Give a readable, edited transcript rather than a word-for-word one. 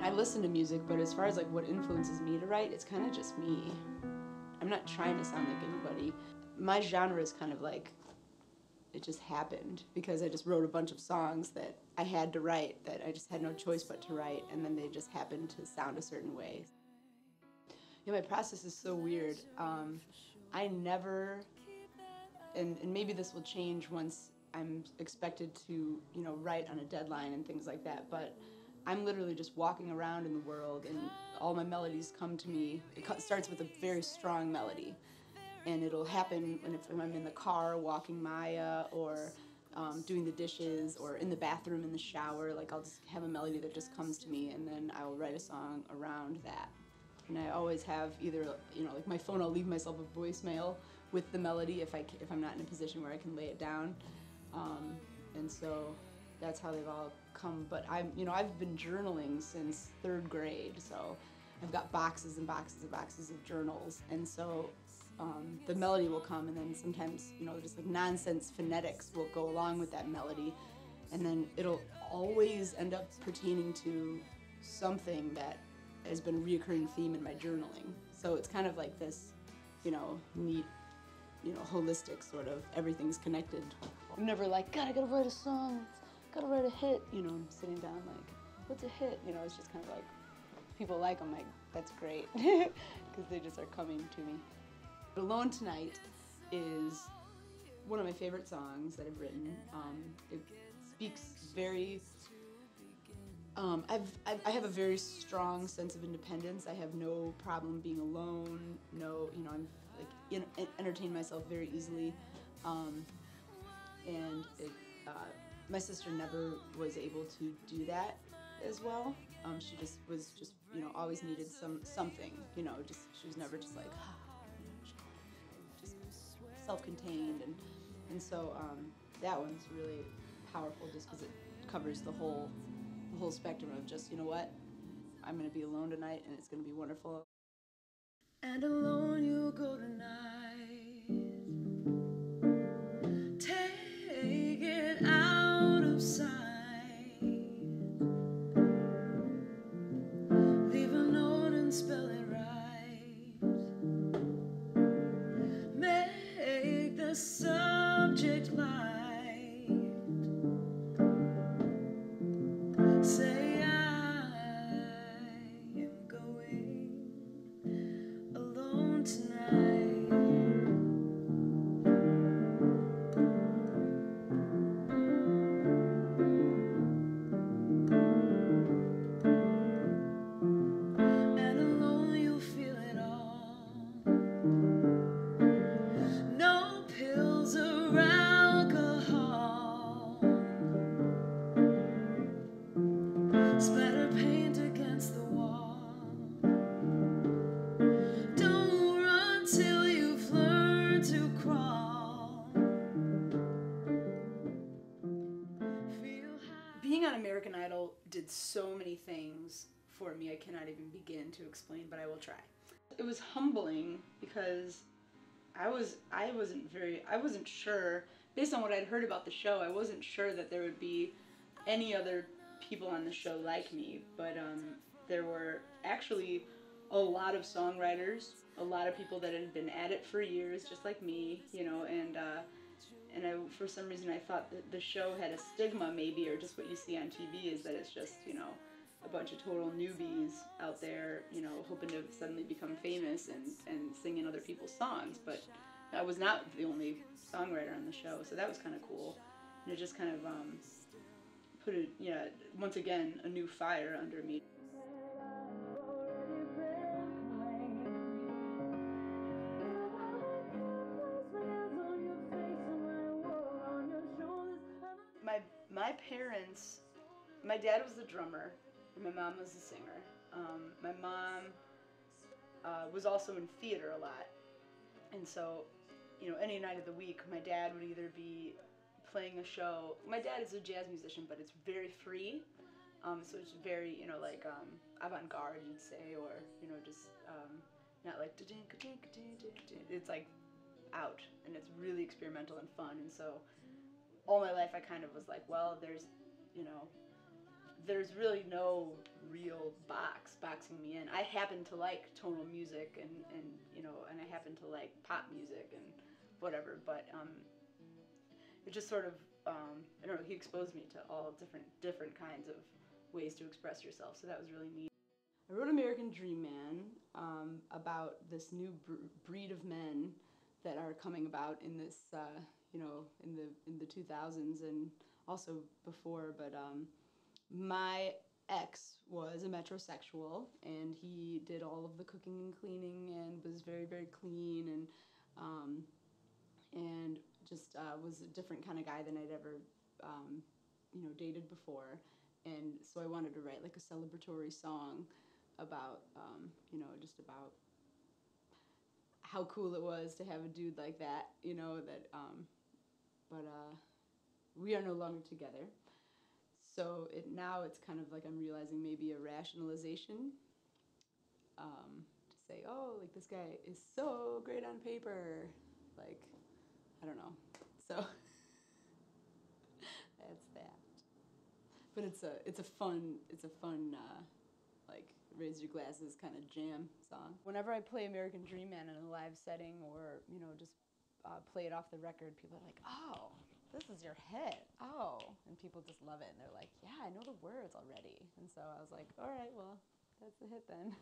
I listen to music, but as far as like what influences me to write, it's kind of just me. I'm not trying to sound like anybody. My genre is kind of like, it just happened because I just wrote a bunch of songs that I had to write, that I just had no choice but to write, and then they just happened to sound a certain way. You know, my process is so weird. I never, and maybe this will change once I'm expected to, you know, write on a deadline and things like that, but I'm literally just walking around in the world and all my melodies come to me. It starts with a very strong melody, and it'll happen when if I'm in the car walking Maya, or doing the dishes, or in the bathroom in the shower. Like I'll just have a melody that just comes to me, and then I will write a song around that. And I always have either, you know, like my phone, I'll leave myself a voicemail with the melody if I'm not in a position where I can lay it down, and so that's how they've all come. But I've been journaling since third grade, so I've got boxes and boxes and boxes of journals, and so the melody will come, and then sometimes, you know, just like nonsense phonetics will go along with that melody, and then it'll always end up pertaining to something that has been a reoccurring theme in my journaling. So it's kind of like this, you know, neat, you know, holistic sort of, everything's connected. I'm never like, God, I gotta write a song, gotta write a hit. You know, I'm sitting down like, what's a hit? You know, it's just kind of like, people like them, like, that's great, because they just are coming to me. Alone Tonight is one of my favorite songs that I've written. It speaks very, I have a very strong sense of independence. I have no problem being alone. No, you know, I'm like entertain myself very easily, and my sister never was able to do that as well. She was you know, always needed something. You know, she was never just like just self-contained, and so that one's really powerful just because it covers the whole spectrum of just, you know what, I'm gonna be alone tonight and it's gonna be wonderful. And alone you go tonight. Take it out of sight. Leave a note and spell it right. Make the subject light. Say I am going alone tonight. And alone you'll feel it all. No pills or alcohol. Splatter paint against the wall. Don't run till you've learned to crawl. Being on American Idol did so many things for me I cannot even begin to explain, but I will try. It was humbling because I wasn't sure, based on what I'd heard about the show, I wasn't sure that there would be any other people on the show like me, but there were actually a lot of songwriters, a lot of people that had been at it for years, just like me, you know, and for some reason I thought that the show had a stigma maybe, or just what you see on TV is that it's just, you know, a bunch of total newbies out there, you know, hoping to suddenly become famous and singing other people's songs. But I was not the only songwriter on the show, so that was kind of cool. And it just kind of put it, yeah, once again, a new fire under me. My parents, my dad was the drummer, and my mom was the singer. My mom was also in theater a lot, and so, you know, any night of the week, my dad would either be playing a show. My dad is a jazz musician, but it's very free, so it's very, you know, like avant-garde, you'd say, or, you know, just not like it's like out, and it's really experimental and fun. And so all my life I kind of was like, well, there's, you know, there's really no real boxing me in. I happen to like tonal music and you know, and I happen to like pop music and whatever, but it just sort of I don't know, he exposed me to all different kinds of ways to express yourself, so that was really neat. I wrote American Dream Man about this new breed of men that are coming about in this, you know, in the 2000s and also before. But my ex was a metrosexual, and he did all of the cooking and cleaning, and was very, very clean, and just was a different kind of guy than I'd ever, you know, dated before. And so I wanted to write like a celebratory song about, you know, just about how cool it was to have a dude like that, you know, that, but we are no longer together. So now it's kind of like I'm realizing maybe a rationalization to say, oh, like this guy is so great on paper, like, I don't know. So that's that. But it's a fun like raise your glasses kind of jam song. Whenever I play American Dream Man in a live setting, or you know, just play it off the record, people are like, oh, this is your hit. Oh, and people just love it, and they're like, yeah, I know the words already. And so I was like, all right, well, that's the hit then.